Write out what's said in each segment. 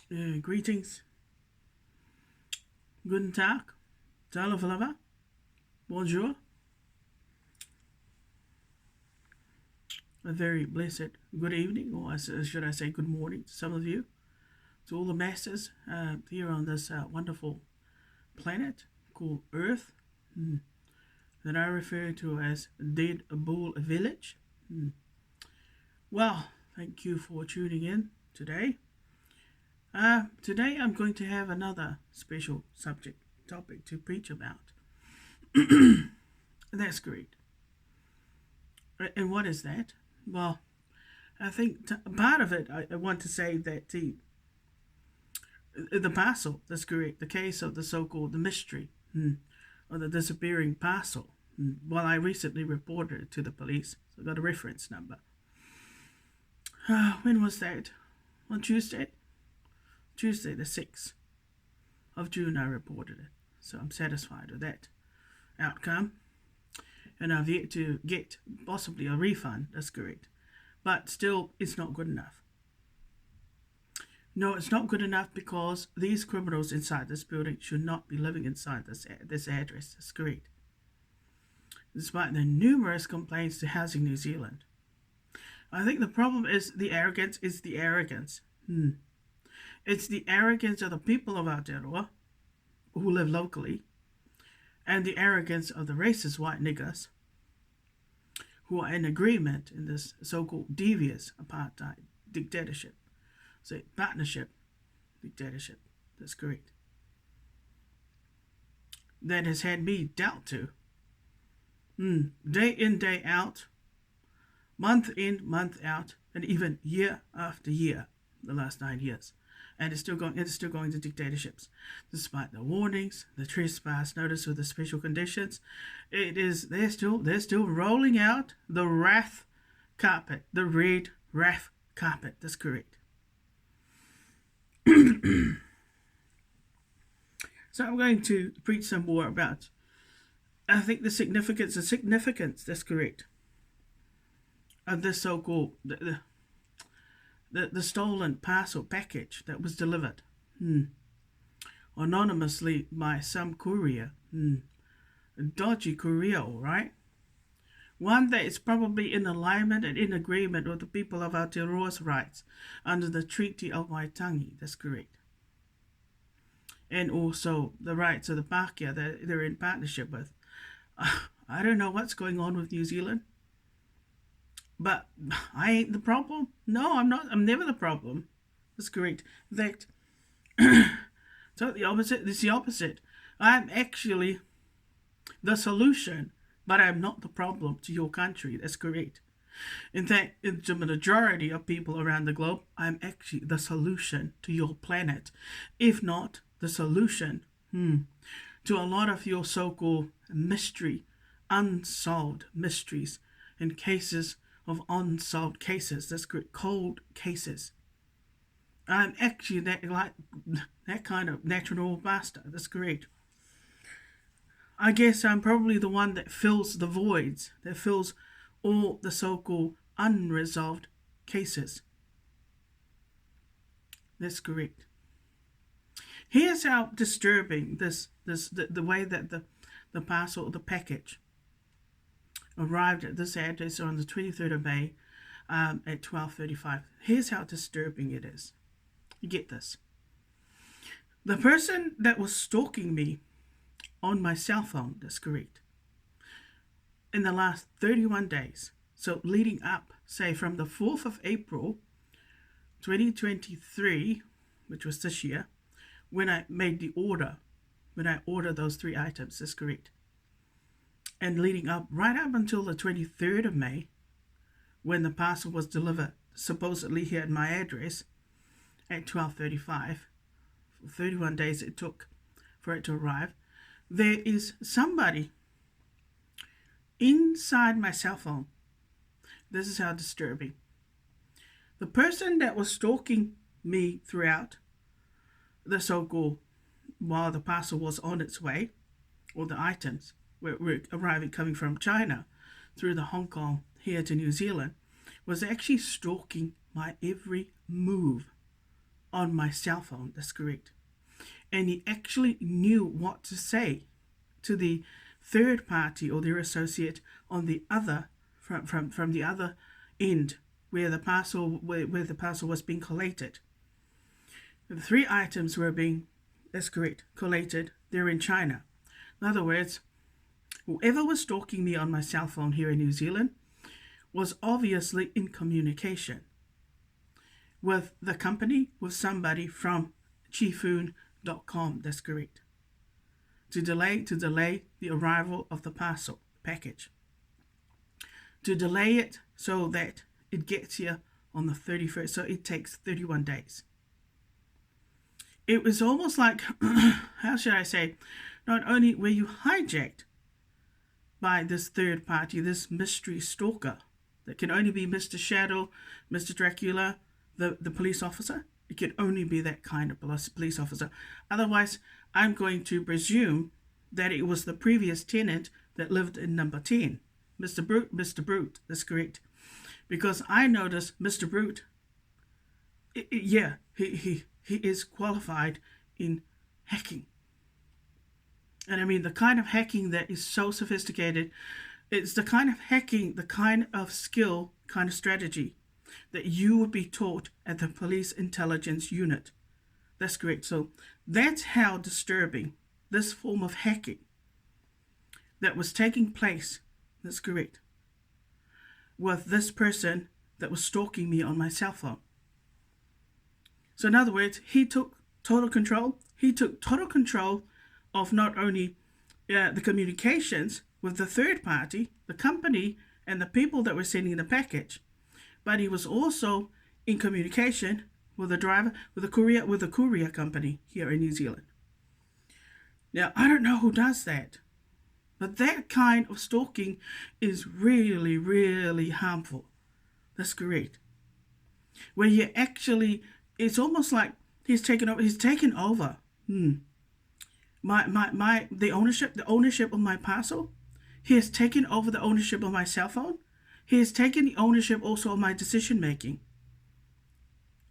Greetings, guten Tag, Talafalava, bonjour, a very blessed good evening, or should I say good morning to some of you, to all the masses here on this wonderful planet called Earth, that I refer to as Dead Bull Village. Well, thank you for tuning in today. Today I'm going to have another special topic to preach about. That's great. And what is that? Well, I think part of it, I want to say that the parcel, that's correct, the case of the so-called the mystery, or the disappearing parcel. Well, I recently reported it to the police, so I got a reference number. When was that? On Tuesday? Tuesday the 6th of June I reported it, so I'm satisfied with that outcome. And I've yet to get possibly a refund, that's correct. But still, it's not good enough. No, it's not good enough because these criminals inside this building should not be living inside this address, that's correct. Despite the numerous complaints to Housing New Zealand. I think the problem is the arrogance. It's the arrogance of the people of Aotearoa who live locally, and the arrogance of the racist white niggers who are in agreement in this so-called devious apartheid dictatorship. So partnership dictatorship, that's correct. That has had me dealt to. Day in, day out, month in, month out, and even year after year, the last 9 years. And it's still going to dictatorships. Despite the warnings, the trespass notice with the special conditions, they're still rolling out the wrath carpet, the red wrath carpet, that's correct. So I'm going to preach some more about, I think, the significance, that's correct, of this so-called the stolen parcel package that was delivered anonymously by some courier. A dodgy courier, all right? One that is probably in alignment and in agreement with the people of Aotearoa's rights under the Treaty of Waitangi, that's correct. And also the rights of the Pākehā that they're in partnership with. I don't know what's going on with New Zealand. But I ain't the problem. No, I'm not. I'm never the problem. That's correct. In fact, so the opposite. It's the opposite. I'm actually the solution, but I'm not the problem to your country. That's correct. In fact, in the majority of people around the globe, I'm actually the solution to your planet, if not the solution to a lot of your so-called unsolved mysteries and cases of unsolved cases, that's correct, cold cases. I'm actually that kind of natural master, that's correct. I guess I'm probably the one that fills the voids, that fills all the so-called unresolved cases. That's correct. Here's how disturbing the way that the parcel, the package, arrived at this address on the 23rd of May at 12:35. Here's how disturbing it is. You get this. The person that was stalking me on my cell phone, that's correct, in the last 31 days, so leading up, say from the 4th of April 2023, which was this year, when I made the order, when I ordered those 3 items, that's correct. And leading up, right up until the 23rd of May, when the parcel was delivered, supposedly here at my address, at 12:35, 31 days it took for it to arrive, there is somebody inside my cell phone. This is how disturbing. The person that was stalking me throughout the so-called, while the parcel was on its way, or the items were arriving, coming from China through the Hong Kong here to New Zealand, was actually stalking my every move on my cell phone. That's correct. And he actually knew what to say to the third party or their associate on the other from the other end where the parcel was being collated. The 3 items were being, that's correct, collated. They're in China. In other words, whoever was stalking me on my cell phone here in New Zealand was obviously in communication with the company, with somebody from chifoon.com. That's correct. To delay the arrival of the parcel package. To delay it so that it gets here on the 31st. So it takes 31 days. It was almost like, how should I say, not only were you hijacked by this third party, this mystery stalker that can only be Mr. Shadow, Mr. Dracula, the police officer. It can only be that kind of police officer. Otherwise, I'm going to presume that it was the previous tenant that lived in number 10. Mr. Brute, that's correct. Because I noticed Mr. Brute, he is qualified in hacking. And I mean, the kind of hacking that is so sophisticated, it's the kind of hacking, the kind of skill, kind of strategy that you would be taught at the police intelligence unit. That's correct. So that's how disturbing this form of hacking that was taking place, that's correct, with this person that was stalking me on my cell phone. So in other words, he took total control. He took total control of not only the communications with the third party, the company, and the people that were sending the package, but he was also in communication with the driver, with the courier company here in New Zealand. Now, I don't know who does that, but that kind of stalking is really, really harmful. That's correct. Where you actually, it's almost like he's taken over. The ownership of my parcel. He has taken over the ownership of my cell phone. He has taken the ownership also of my decision making.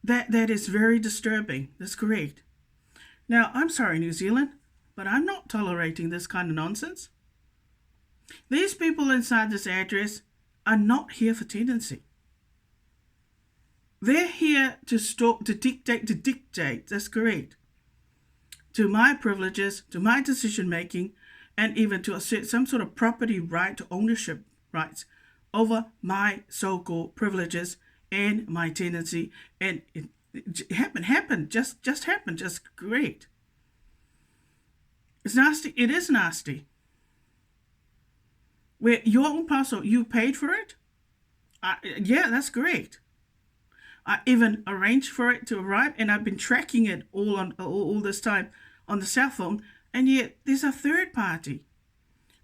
That is very disturbing. That's correct. Now, I'm sorry, New Zealand, but I'm not tolerating this kind of nonsense. These people inside this address are not here for tenancy. They're here to dictate, that's correct, to my privileges, to my decision making, and even to assert some sort of property right, ownership rights over my so-called privileges and my tenancy. And it happened, just great. It's nasty. It is nasty. Where your own parcel, you paid for it? Yeah, that's great. I even arranged for it to arrive, and I've been tracking it all this time on the cell phone, and yet there's a third party.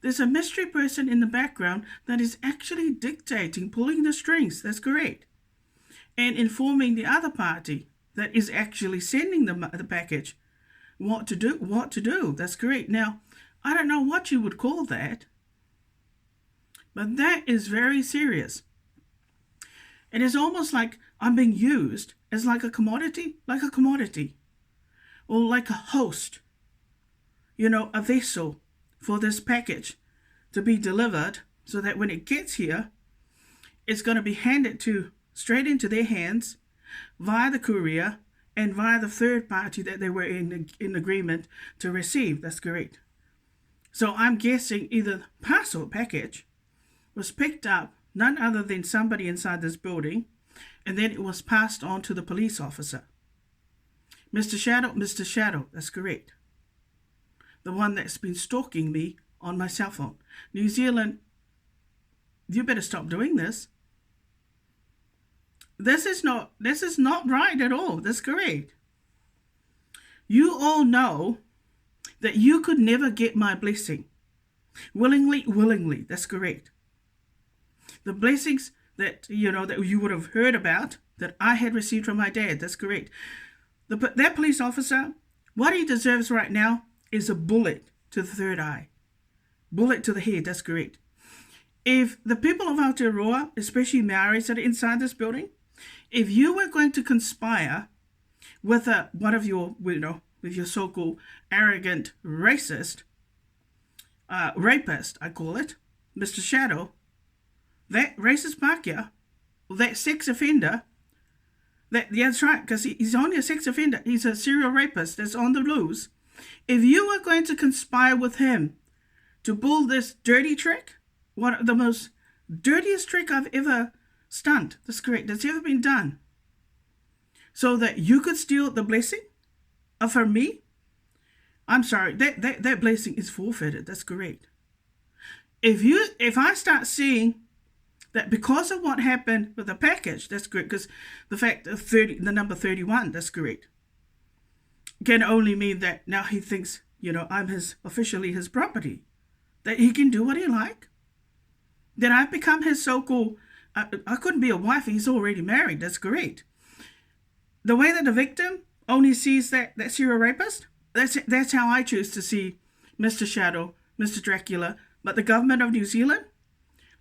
There's a mystery person in the background that is actually dictating, pulling the strings. That's correct. And informing the other party that is actually sending the package what to do. That's correct. Now, I don't know what you would call that, but that is very serious. It is almost like I'm being used as like a commodity, or like a host, a vessel for this package to be delivered, so that when it gets here, it's going to be handed straight into their hands via the courier and via the third party that they were in agreement to receive. That's correct. So I'm guessing either the parcel package was picked up none other than somebody inside this building, and then it was passed on to the police officer. Mr. Shadow, that's correct. The one that's been stalking me on my cell phone. New Zealand, you better stop doing this. This is not right at all. That's correct. You all know that you could never get my blessing. Willingly, that's correct. The blessings that you would have heard about that I had received from my dad, that's correct. That police officer, what he deserves right now is a bullet to the third eye. Bullet to the head, that's correct. If the people of Aotearoa, especially Maoris that are inside this building, if you were going to conspire with one of your, with your so-called arrogant racist, rapist, I call it, Mr. Shadow, that racist Pakia, that sex offender, that's right, because he's only a sex offender. He's a serial rapist that's on the loose. If you are going to conspire with him to pull this dirty trick, one of the most dirtiest trick I've ever stunned, that's correct, that's ever been done, so that you could steal the blessing from me, I'm sorry, that blessing is forfeited. That's correct. If I start seeing that because of what happened with the package, that's correct, because the fact of the number 31, that's correct, can only mean that now he thinks, I'm officially his property, that he can do what he like, that I've become his so-called, I couldn't be a wife, he's already married, that's correct. The way that the victim only sees that serial rapist, that's how I choose to see Mr. Shadow, Mr. Dracula. But the government of New Zealand,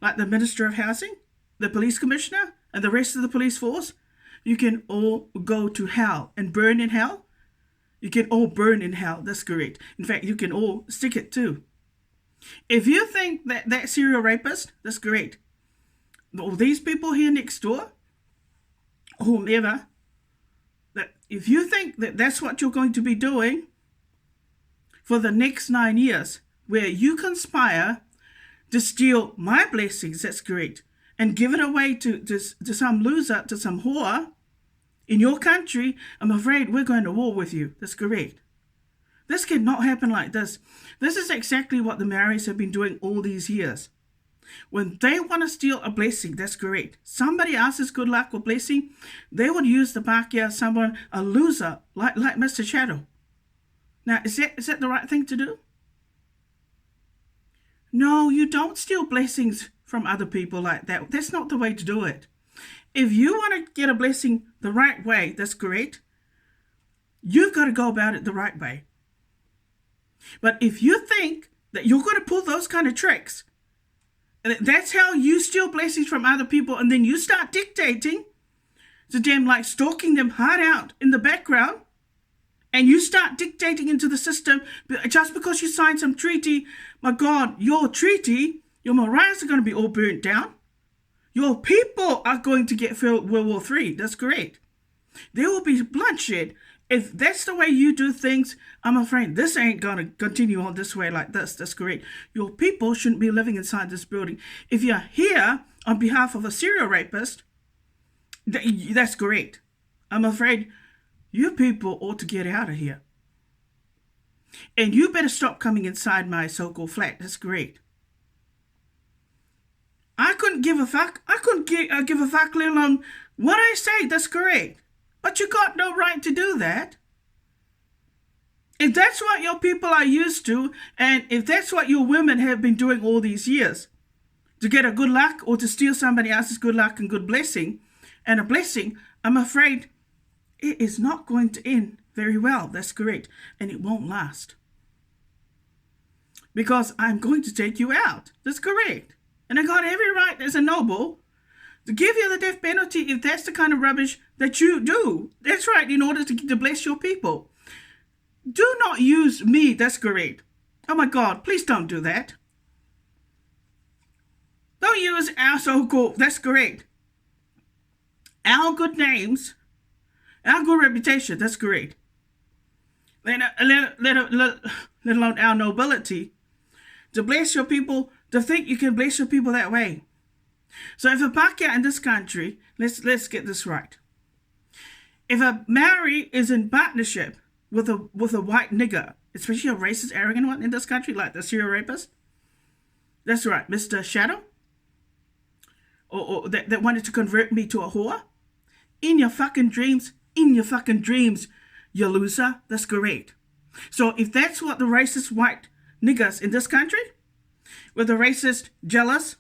like the Minister of Housing, the Police Commissioner, and the rest of the police force, you can all go to hell and burn in hell. You can all burn in hell, that's correct. In fact, you can all stick it too. If you think that serial rapist, that's great. All these people here next door, whomever, that if you think that that's what you're going to be doing for the next 9 years, where you conspire to steal my blessings, that's great, and give it away to some loser, to some whore in your country, I'm afraid we're going to war with you. That's correct. This cannot happen like this. This is exactly what the Maoris have been doing all these years. When they want to steal a blessing, that's correct. Somebody else's good luck or blessing, they would use the Pakia, someone, a loser, like Mr. Shadow. Now, is that the right thing to do? No, you don't steal blessings from other people like that. That's not the way to do it. If you want to get a blessing the right way, that's correct. You've got to go about it the right way. But if you think that you're going to pull those kind of tricks, and that's how you steal blessings from other people, and then you start dictating to them, like stalking them hard out in the background, and you start dictating into the system just because you signed some treaty. My God, your treaty, your Maoris are going to be all burnt down. Your people are going to get World War III. That's correct. There will be bloodshed. If that's the way you do things, I'm afraid this ain't going to continue on this way like this. That's correct. Your people shouldn't be living inside this building. If you're here on behalf of a serial rapist, that's correct. I'm afraid you people ought to get out of here. And you better stop coming inside my so-called flat. That's great. I couldn't give a fuck. I couldn't give a fuck, let alone what I say. That's correct. But you got no right to do that. If that's what your people are used to, and if that's what your women have been doing all these years, to get a good luck or to steal somebody else's good luck and good blessing, and a blessing, I'm afraid it is not going to end very well. That's correct. And it won't last. Because I'm going to take you out. That's correct. And I got every right as a noble to give you the death penalty if that's the kind of rubbish that you do. That's right, in order to bless your people. Do not use me. That's correct. Oh my God, please don't do that. Don't use our so-called, that's correct. Our good names, our good reputation, that's correct. Let alone our nobility, to bless your people, to think you can bless your people that way. So if a Pakia in this country, let's get this right. If a Maori is in partnership with a white nigger, especially a racist, arrogant one in this country, like the serial rapist, that's right, Mr. Shadow, or that wanted to convert me to a whore, in your fucking dreams, you loser, that's correct. So if that's what the racist white niggers in this country, with the racist, jealous,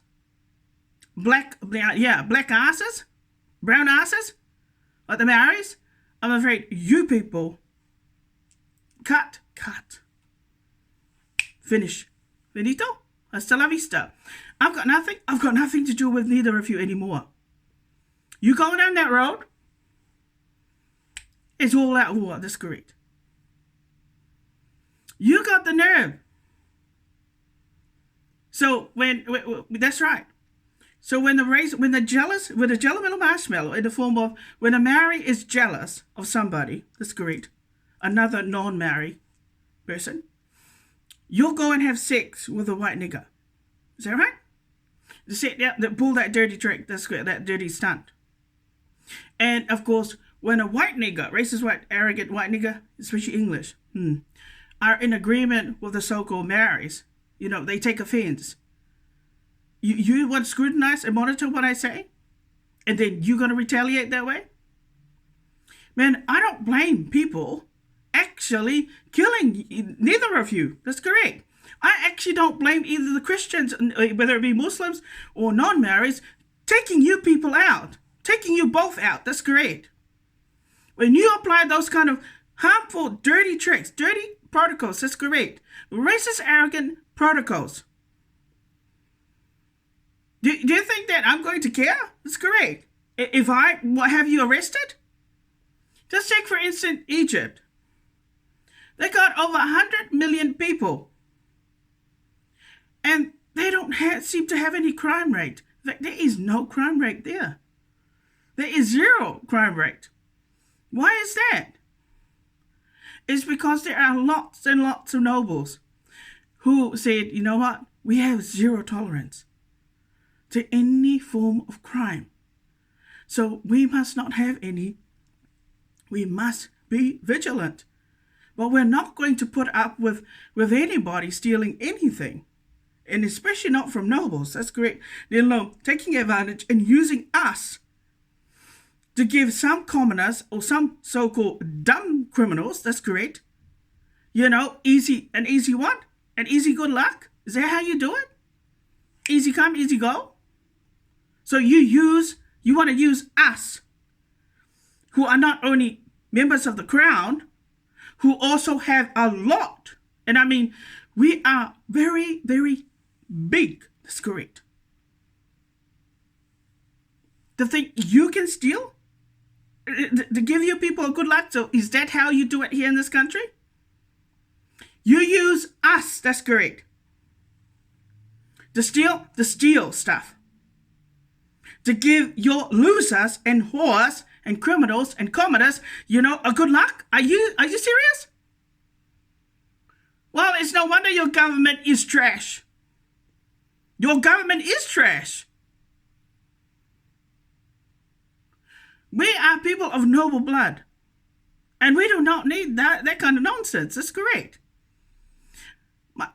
black asses, brown asses, like the Maoris, I'm afraid you people, cut. Finish. Finito? Hasta la vista. I've got nothing to do with neither of you anymore. You go down that road, It's all out war. That's correct. You got the nerve. So when that's right. So when the jello little marshmallow in the form of when a Maori is jealous of somebody, that's correct, another non-Maori person, you'll go and have sex with a white nigger. Is that right? That pull that dirty trick, that's correct, that dirty stunt. And of course, when a white nigger, racist white, arrogant white nigger, especially English, are in agreement with the so-called Maoris, they take offense. You want to scrutinize and monitor what I say? And then you're going to retaliate that way? Man, I don't blame people actually killing neither of you. That's correct. I actually don't blame either the Christians, whether it be Muslims or non-Maoris, taking you people out. Taking you both out. That's correct. When you apply those kind of harmful, dirty tricks, dirty protocols, that's correct. Racist, arrogant protocols. Do you think that I'm going to care? That's correct. If I have you arrested? Just take, for instance, Egypt. They got over 100 million people. And they don't seem to have any crime rate. There is no crime rate there. There is zero crime rate. Why is that? It's because there are lots and lots of nobles who said, you know what? We have zero tolerance to any form of crime. So we must not have any. We must be vigilant. But we're not going to put up with anybody stealing anything. And especially not from nobles. That's correct. They're taking advantage and using us to give some commoners or some so-called dumb criminals, that's correct, an easy one, an easy good luck. Is that how you do it? Easy come, easy go? So you want to use us, who are not only members of the crown, who also have a lot. And I mean, we are very, very big. That's correct. To think you can steal? To give you people a good luck? So is that how you do it here in this country? You use us. That's correct. To steal stuff. To give your losers and whores and criminals and commoners, a good luck? Are you serious? Well, it's no wonder your government is trash. Your government is trash. We are people of noble blood. And we do not need that kind of nonsense. That's correct.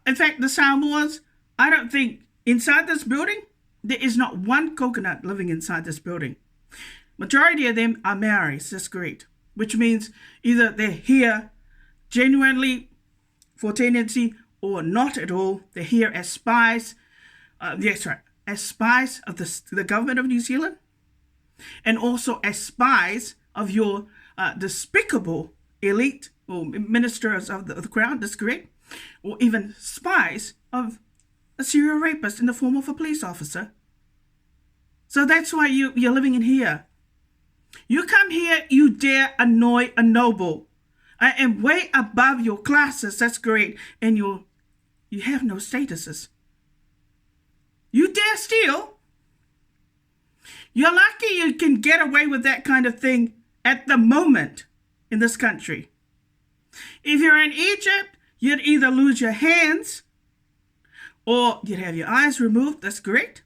In fact, the Samoans, I don't think inside this building, there is not one coconut living inside this building. Majority of them are Maoris. That's correct. Which means either they're here genuinely for tenancy or not at all. They're here as spies. Yes, right. As spies of the government of New Zealand. And also as spies of your despicable elite or ministers of the crown, that's correct, or even spies of a serial rapist in the form of a police officer. So that's why you're living in here. You come here, you dare annoy a noble. And way above your classes, that's great, and you have no statuses. You dare steal? You're lucky you can get away with that kind of thing at the moment in this country. If you're in Egypt, you'd either lose your hands or you'd have your eyes removed, that's correct.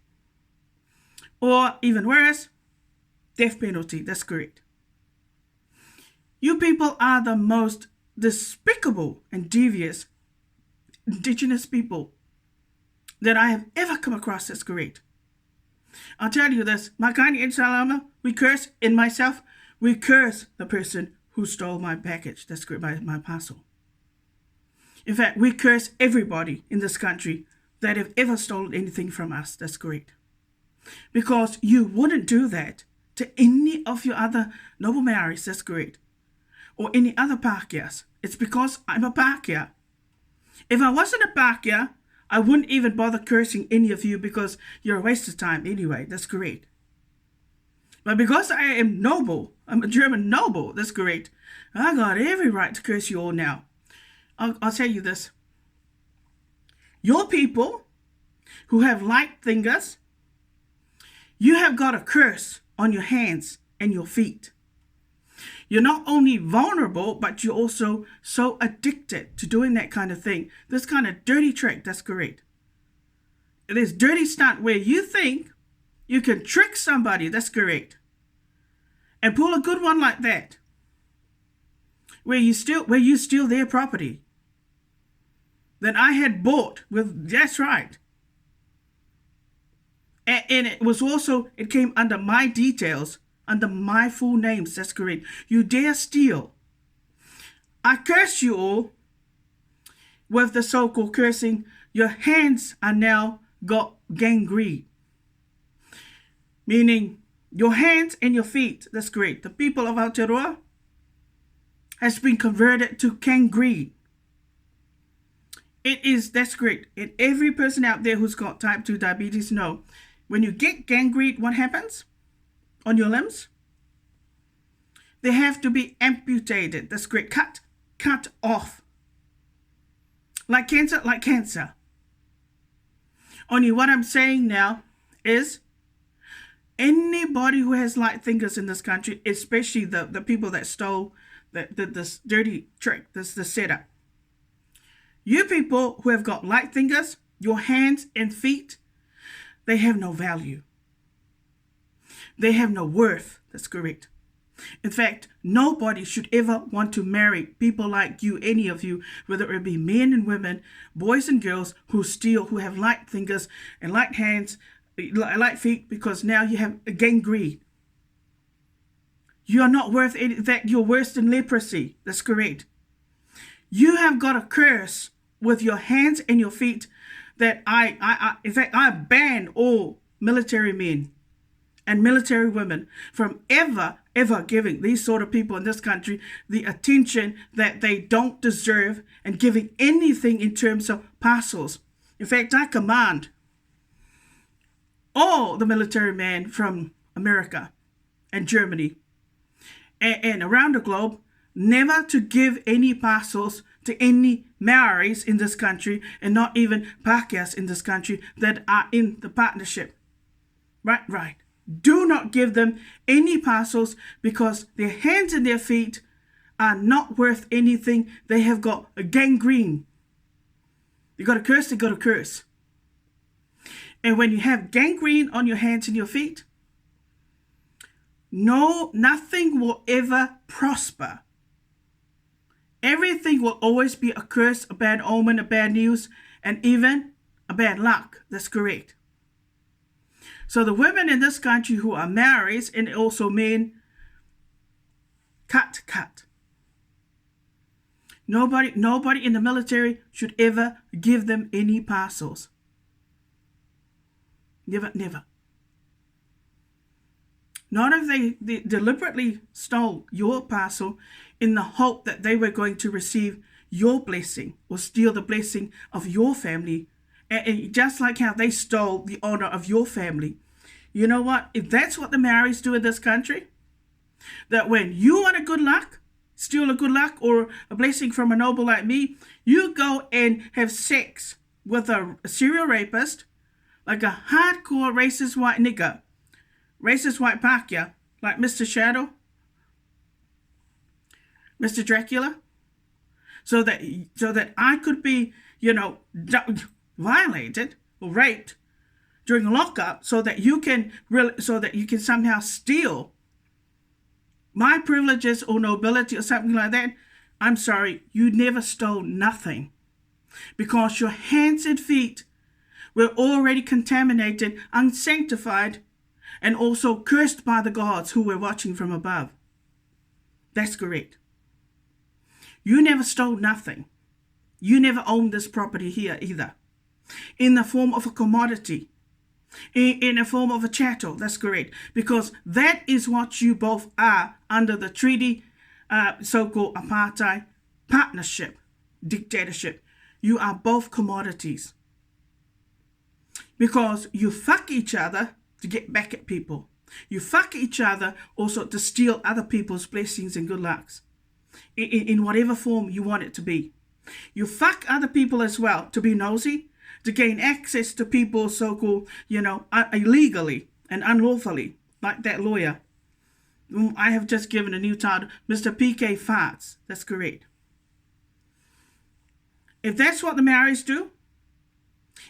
Or even worse, death penalty, that's correct. You people are the most despicable and devious indigenous people that I have ever come across, that's correct. I'll tell you this, Makani and Salama, we curse in myself, we curse the person who stole my package, that's great, my parcel. In fact, we curse everybody in this country that have ever stolen anything from us, that's great. Because you wouldn't do that to any of your other noble Maoris, that's great. Or any other Pākehās. It's because I'm a Pākehā. If I wasn't a Pākehā, I wouldn't even bother cursing any of you because you're a waste of time anyway. That's great. But because I am noble, I'm a German noble, that's correct, I got every right to curse you all now. I'll tell you this. Your people who have light fingers, you have got a curse on your hands and your feet. You're not only vulnerable, but you're also so addicted to doing that kind of thing. This kind of dirty trick, that's correct. This dirty stunt where you think you can trick somebody, that's correct. And pull a good one like that. Where you steal their property. That I had bought with, that's right. And it was also, it came under my details, under my full names, that's correct. You dare steal. I curse you all with the so-called cursing. Your hands are now got gangrene. Meaning, your hands and your feet, that's correct. The people of Aotearoa has been converted to gangrene. It is, that's great. And every person out there who's got type 2 diabetes know, when you get gangrene, what happens on your limbs? They have to be amputated. That's great. Cut off. Like cancer. Only what I'm saying now is anybody who has light fingers in this country, especially the people that stole this dirty trick, the setup. You people who have got light fingers, your hands and feet, they have no value. They have no worth. That's correct. In fact, nobody should ever want to marry people like you, any of you, whether it be men and women, boys and girls who steal, who have light fingers and light hands, light feet, because now you have a gangrene. You are not worth any, that you're worse than leprosy. That's correct. You have got a curse with your hands and your feet that in fact, I ban all military men and military women from ever giving these sort of people in this country the attention that they don't deserve and giving anything in terms of parcels. In fact, I command all the military men from America and Germany and around the globe never to give any parcels to any Maoris in this country and not even Parcels in this country that are in the partnership. Right. Do not give them any parcels because their hands and their feet are not worth anything. They have got a gangrene. You got a curse, they got a curse. And when you have gangrene on your hands and your feet, nothing will ever prosper. Everything will always be a curse, a bad omen, a bad news, and even a bad luck. That's correct. So the women in this country who are Maoris and also men, cut. Nobody in the military should ever give them any parcels. Never. Not if they deliberately stole your parcel in the hope that they were going to receive your blessing or steal the blessing of your family. And just like how they stole the honor of your family. You know what? If that's what the Maoris do in this country, that when you want a good luck, steal a good luck or a blessing from a noble like me, you go and have sex with a serial rapist, like a hardcore racist white nigger, racist white Pakia, like Mr. Shadow, Mr. Dracula, so that I could be, violated or raped during a lockup, so that you can somehow steal my privileges or nobility or something like that. I'm sorry, you never stole nothing, because your hands and feet were already contaminated, unsanctified, and also cursed by the gods who were watching from above. That's correct. You never stole nothing. You never owned this property here either. In the form of a commodity. In the form of a chattel. That's correct. Because that is what you both are under the treaty, so-called apartheid, partnership, dictatorship. You are both commodities. Because you fuck each other to get back at people. You fuck each other also to steal other people's blessings and good lucks in whatever form you want it to be. You fuck other people as well to be nosy, to gain access to people so-called, illegally and unlawfully, like that lawyer whom I have just given a new title, Mr. PK Farts. That's correct. If that's what the Maoris do,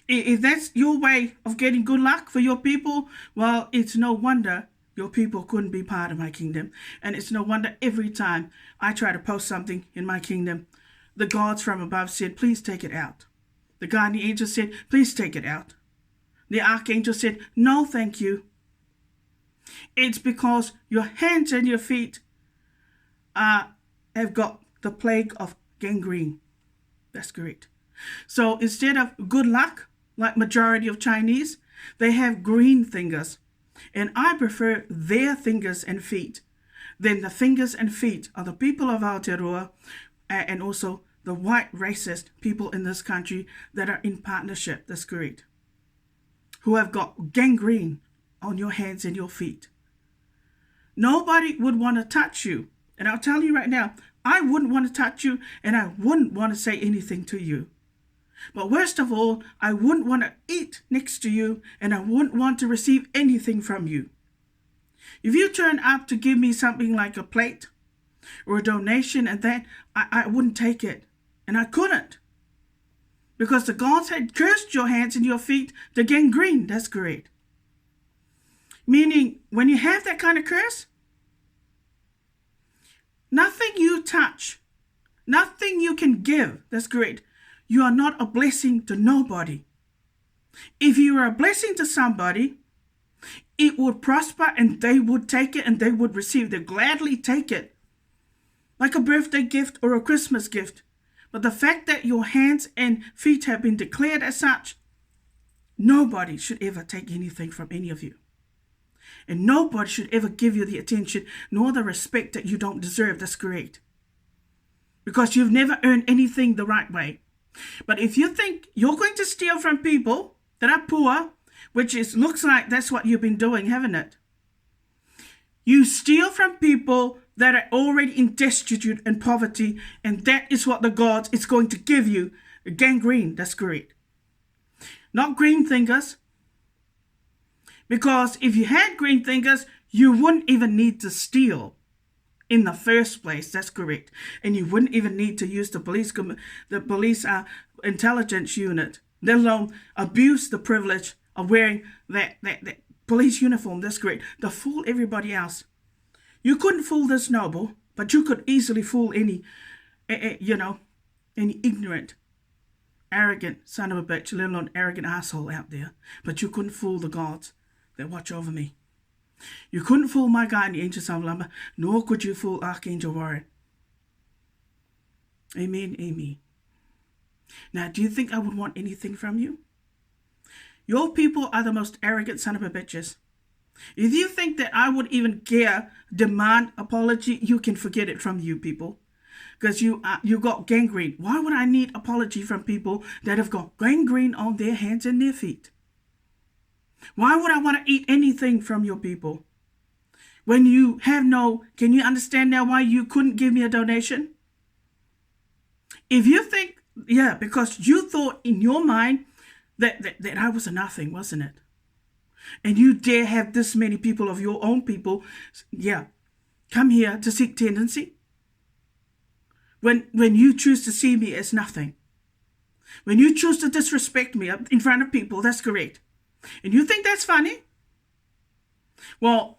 if that's your way of getting good luck for your people, well, it's no wonder your people couldn't be part of my kingdom. And it's no wonder every time I try to post something in my kingdom, the gods from above said, please take it out. The guardian angel said, please take it out. The archangel said, no, thank you. It's because your hands and your feet have got the plague of gangrene. That's correct. So instead of good luck, like majority of Chinese, they have green fingers. And I prefer their fingers and feet than the fingers and feet of the people of Aotearoa and also the white racist people in this country that are in partnership. That's correct. Who have got gangrene on your hands and your feet. Nobody would want to touch you. And I'll tell you right now, I wouldn't want to touch you and I wouldn't want to say anything to you. But worst of all, I wouldn't want to eat next to you and I wouldn't want to receive anything from you. If you turn up to give me something like a plate or a donation and that, I wouldn't take it. And I couldn't. Because the gods had cursed your hands and your feet to gangrene. That's correct. Meaning, when you have that kind of curse, nothing you touch, nothing you can give, that's correct. You are not a blessing to nobody. If you are a blessing to somebody, it would prosper and they would take it and they would receive. They gladly take it. Like a birthday gift or a Christmas gift. But the fact that your hands and feet have been declared as such, nobody should ever take anything from any of you. And nobody should ever give you the attention nor the respect that you don't deserve. That's correct. Because you've never earned anything the right way. But if you think you're going to steal from people that are poor, which looks like that's what you've been doing, haven't it? You steal from people that are already in destitute and poverty, and that is what the gods is going to give you. Gangrene, that's correct. Not green fingers. Because if you had green fingers, you wouldn't even need to steal in the first place. That's correct. And you wouldn't even need to use the police intelligence unit, let alone abuse the privilege of wearing that police uniform. That's correct. To fool everybody else. You couldn't fool this noble, but you could easily fool any ignorant, arrogant son of a bitch, let alone arrogant asshole out there. But you couldn't fool the gods that watch over me. You couldn't fool my guardian angel Samlamba, nor could you fool Archangel Warren. Amen, amen. Now, do you think I would want anything from you? Your people are the most arrogant son of a bitches. If you think that I would even demand apology, you can forget it from you people. Because you got gangrene. Why would I need apology from people that have got gangrene on their hands and their feet? Why would I want to eat anything from your people? When you have can you understand now why you couldn't give me a donation? If you think, because you thought in your mind that I was a nothing, wasn't it? And you dare have this many people of your own people, come here to seek tendency. When you choose to see me as nothing. When you choose to disrespect me in front of people, that's correct. And you think that's funny? Well,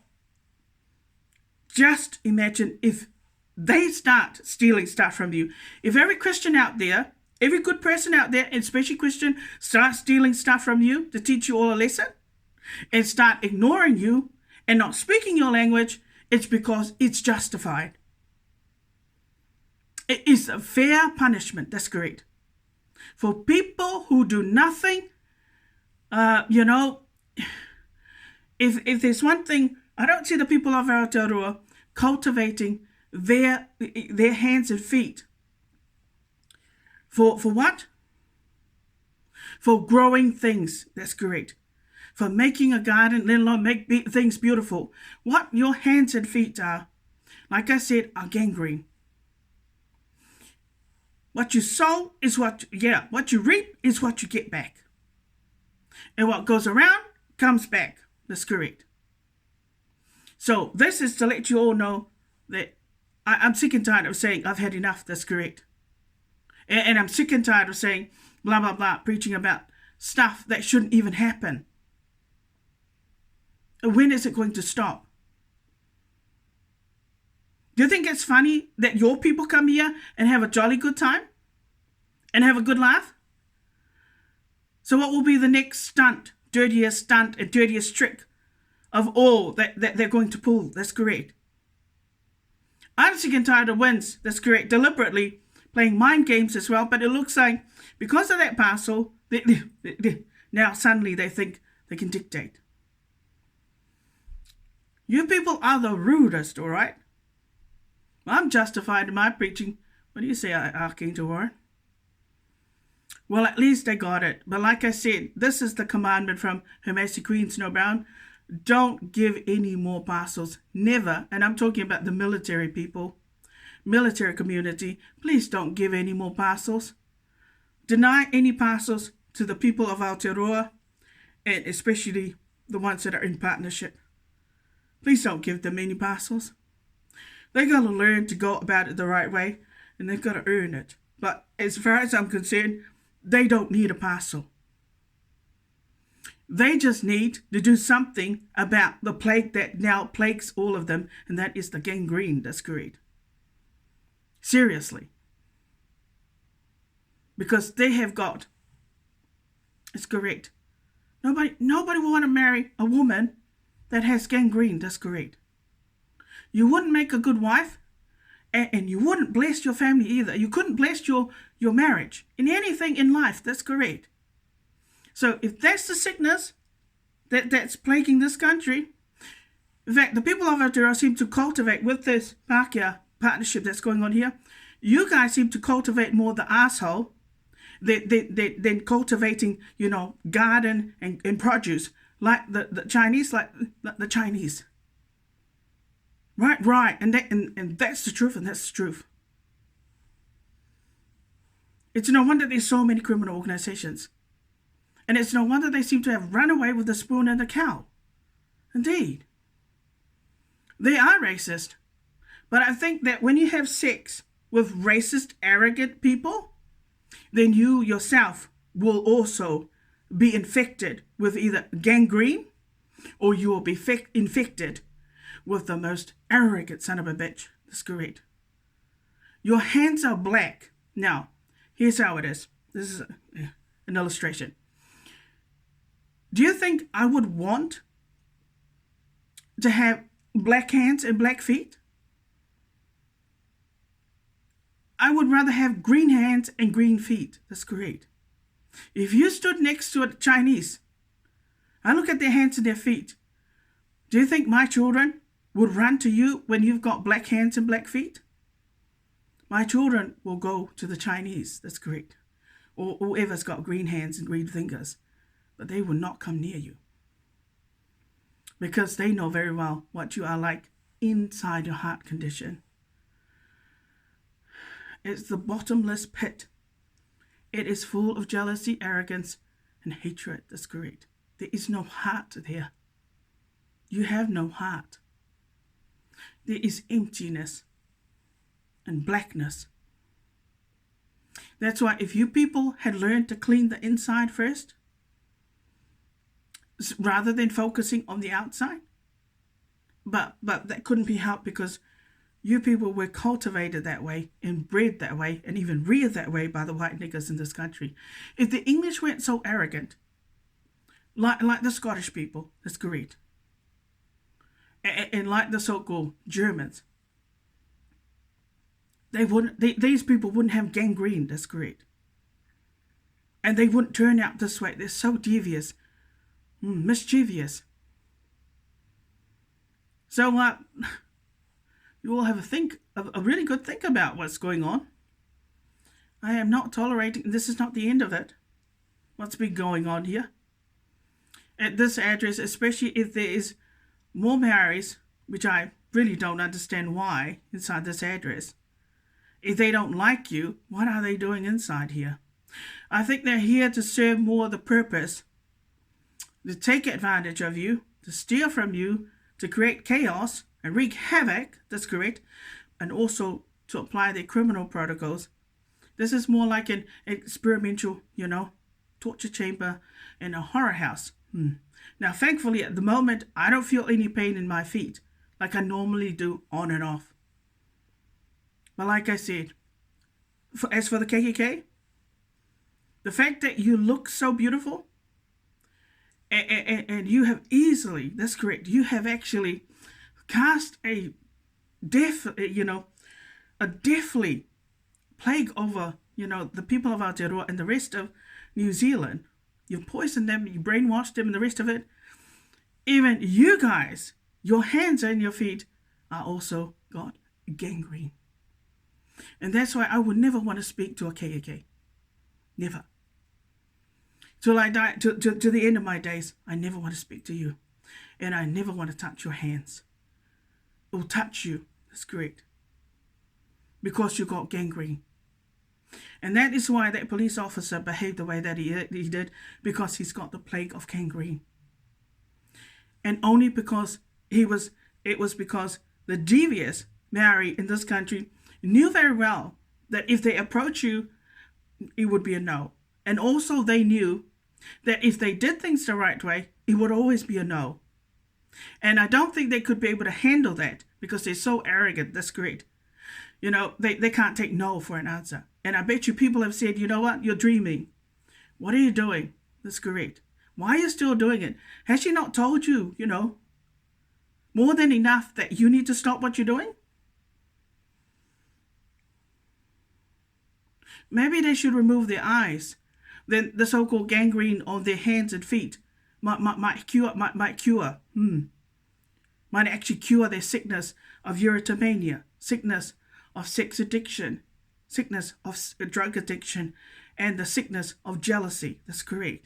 just imagine if they start stealing stuff from you. If every Christian out there, every good person out there, and especially Christian, starts stealing stuff from you to teach you all a lesson and start ignoring you and not speaking your language, it's because it's justified. It is a fair punishment. That's correct. For people who do nothing, if there's one thing, I don't see the people of Aotearoa cultivating their hands and feet. For what? For growing things. That's correct. for making a garden, let alone make things beautiful. What your hands and feet are, like I said, are gangrene. What you sow is what you reap is what you get back. And what goes around comes back. That's correct. So this is to let you all know that I'm sick and tired of saying I've had enough. That's correct. And I'm sick and tired of saying blah, blah, blah, preaching about stuff that shouldn't even happen. When is it going to stop? Do you think it's funny that your people come here and have a jolly good time? And have a good laugh? So what will be the next stunt, dirtiest stunt and dirtiest trick of all that they're going to pull? That's correct. I'm sick and tired of wins. That's correct. Deliberately playing mind games as well. But it looks like because of that parcel, now suddenly they think they can dictate. You people are the rudest, all right? I'm justified in my preaching. What do you say, Archangel Warren? Well, at least they got it. But like I said, this is the commandment from Her Majesty Queen Snow Brown. Don't give any more parcels. Never. And I'm talking about the military people, military community. Please don't give any more parcels. Deny any parcels to the people of Aotearoa, and especially the ones that are in partnership. Please don't give them any parcels. They got to learn to go about it the right way, and they've got to earn it. But as far as I'm concerned, they don't need a parcel. They just need to do something about the plague that now plagues all of them, and that is the gangrene. That's correct. Seriously. Because they have got, it's correct. Nobody will want to marry a woman that has gangrene. That's correct. You wouldn't make a good wife, and you wouldn't bless your family either. You couldn't bless your marriage in anything in life. That's correct. So if that's the sickness that's plaguing this country, in fact, the people of Aotearoa seem to cultivate with this Pākehā partnership that's going on here. You guys seem to cultivate more the asshole than cultivating, garden and produce like the Chinese, the Chinese. Right, and that's the truth, and that's the truth. It's no wonder there's so many criminal organizations. And it's no wonder they seem to have run away with the spoon and the cow. Indeed. They are racist. But I think that when you have sex with racist, arrogant people, then you yourself will also be infected with either gangrene, or you will be infected with the most arrogant son of a bitch. That's correct. Your hands are black. Now, here's how it is. This is an illustration. Do you think I would want to have black hands and black feet? I would rather have green hands and green feet. That's correct. If you stood next to a Chinese, I look at their hands and their feet. Do you think my children would run to you when you've got black hands and black feet? My children will go to the Chinese. That's correct. Or whoever's got green hands and green fingers. But they will not come near you. Because they know very well what you are like inside your heart condition. It's the bottomless pit. It is full of jealousy, arrogance, and hatred. That's correct. There is no heart there. You have no heart. There is emptiness and blackness. That's why if you people had learned to clean the inside first, rather than focusing on the outside, but that couldn't be helped because you people were cultivated that way and bred that way and even reared that way by the white niggers in this country. If the English weren't so arrogant, like the Scottish people, that's correct, and like the so-called Germans, these people wouldn't have gangrene. That's correct, and they wouldn't turn out this way. They're so devious, mischievous. So you all have a really good think about what's going on. I am not tolerating, this is not the end of it, what's been going on here. at this address, especially if there is more Maoris, which I really don't understand why, inside this address. If they don't like you, what are they doing inside here? I think they're here to serve more the purpose, to take advantage of you, to steal from you, to create chaos and wreak havoc, that's correct, and also to apply their criminal protocols. This is more like an experimental, torture chamber in a horror house. Now, thankfully, at the moment, I don't feel any pain in my feet, like I normally do on and off. But like I said, as for the KKK, the fact that you look so beautiful, and you have easily, that's correct, you have actually cast a deathly plague over, the people of Aotearoa and the rest of New Zealand. You've poisoned them, you brainwashed them and the rest of it. Even you guys, your hands and your feet are also got gangrene. And that's why I would never want to speak to a KKK. Never. Till I die, to the end of my days, I never want to speak to you. And I never want to touch your hands. Or touch you, that's correct. Because you got gangrene. And that is why that police officer behaved the way that he did, because he's got the plague of gangrene. And only because it was because the devious Maori in this country knew very well that if they approach you, it would be a no. And also they knew that if they did things the right way, it would always be a no. And I don't think they could be able to handle that because they're so arrogant, that's correct. They can't take no for an answer. And I bet you people have said, you know what, you're dreaming. What are you doing? That's correct. Why are you still doing it? Has she not told you, more than enough that you need to stop what you're doing? Maybe they should remove their eyes. Then the so-called gangrene on their hands and feet might cure. Might actually cure their sickness of erythemania, sickness of sex addiction, sickness of drug addiction, and the sickness of jealousy. That's correct.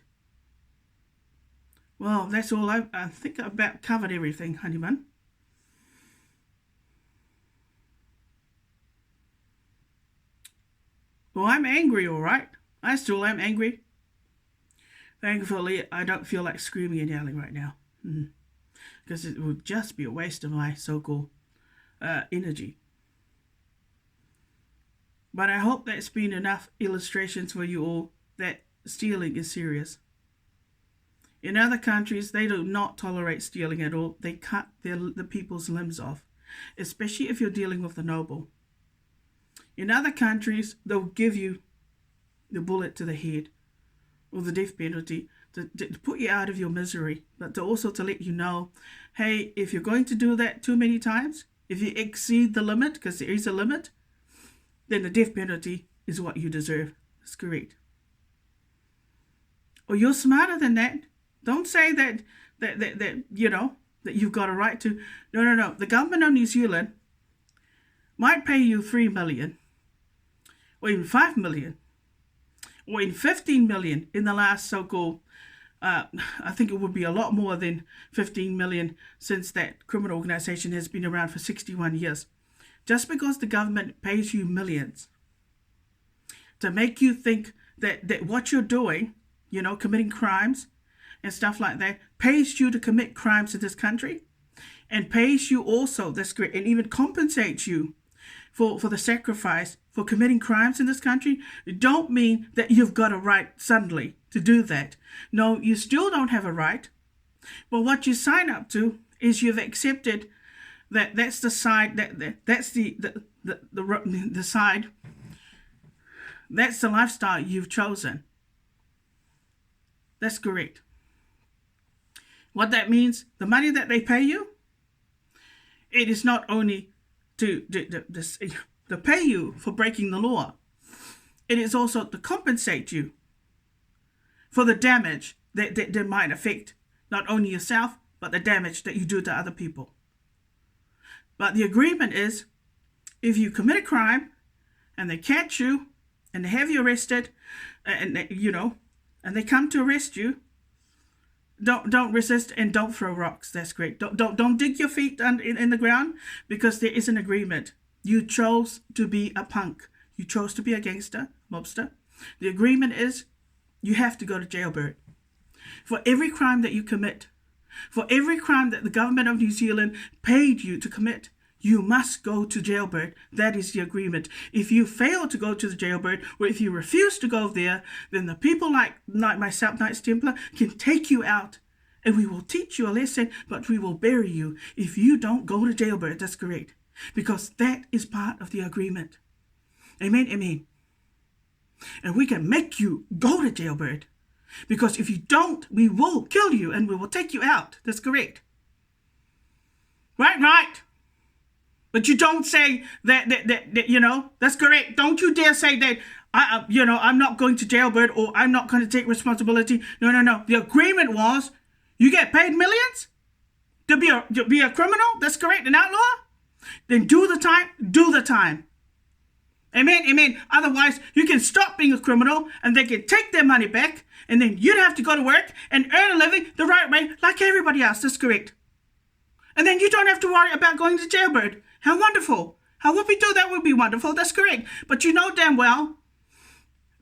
Well, that's all. I think I've about covered everything, honeyman. Well, I'm angry, all right. I still am angry. Thankfully, I don't feel like screaming and yelling right now. Because it would just be a waste of my so-called energy. But I hope that's been enough illustrations for you all that stealing is serious. In other countries, they do not tolerate stealing at all. They cut the people's limbs off, especially if you're dealing with the noble. In other countries, they'll give you the bullet to the head or the death penalty to put you out of your misery, but also to let you know, hey, if you're going to do that too many times, if you exceed the limit, because there is a limit, then the death penalty is what you deserve. That's correct. Or you're smarter than that. Don't say that you've got a right to. No. The government of New Zealand might pay you 3 million, or even 5 million, or even 15 million in the last so-called, I think it would be a lot more than 15 million since that criminal organization has been around for 61 years. Just because the government pays you millions to make you think that what you're doing, committing crimes and stuff like that, pays you to commit crimes in this country, and pays you also, that's great, and even compensates you for the sacrifice for committing crimes in this country, don't mean that you've got a right suddenly to do that. No, you still don't have a right. But what you sign up to is you've accepted that's the side, that's the side, that's the lifestyle you've chosen. That's correct. What that means, the money that they pay you, it is not only to pay you for breaking the law. It is also to compensate you for the damage that might affect not only yourself, but the damage that you do to other people. But the agreement is, if you commit a crime and they catch you and they have you arrested, and they come to arrest you, Don't resist and don't throw rocks. That's great. Don't dig your feet in the ground, because there is an agreement. You chose to be a punk. You chose to be a gangster, mobster. The agreement is you have to go to jail, Bert. For every crime that you commit, for every crime that the government of New Zealand paid you to commit, you must go to jail, Bert. That is the agreement. If you fail to go to the jail, Bert, or if you refuse to go there, then the people like myself, Knights Templar, can take you out, and we will teach you a lesson, but we will bury you if you don't go to jail, Bert. That's correct. Because that is part of the agreement. Amen, amen. And we can make you go to jail, Bert. Because if you don't, we will kill you and we will take you out. That's correct. Right. But you don't say that that's correct. Don't you dare say that, I'm not going to jail, Bert, or I'm not going to take responsibility. No. The agreement was you get paid millions to be a criminal. That's correct, an outlaw. Then do the time. Amen. Otherwise, you can stop being a criminal and they can take their money back, and then you'd have to go to work and earn a living the right way like everybody else. That's correct. And then you don't have to worry about going to jail, Bert. How wonderful. How would we do that? Would be wonderful. That's correct. But you know damn well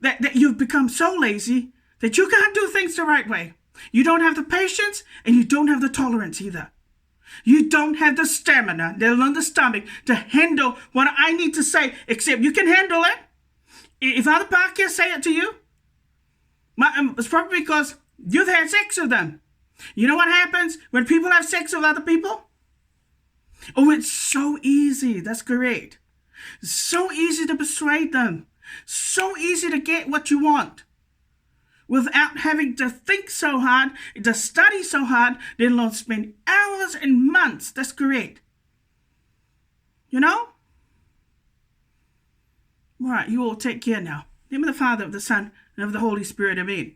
that you've become so lazy that you can't do things the right way. You don't have the patience and you don't have the tolerance either. You don't have the stamina, the stomach to handle what I need to say, except you can handle it. If other podcasts say it to you, it's probably because you've had sex with them. You know what happens when people have sex with other people? Oh, it's so easy. That's correct. So easy to persuade them. So easy to get what you want. Without having to think so hard, to study so hard, then Lord spend hours and months. That's correct. You know? All right, you all take care now. In the name of the Father, of the Son, and of the Holy Spirit. Amen.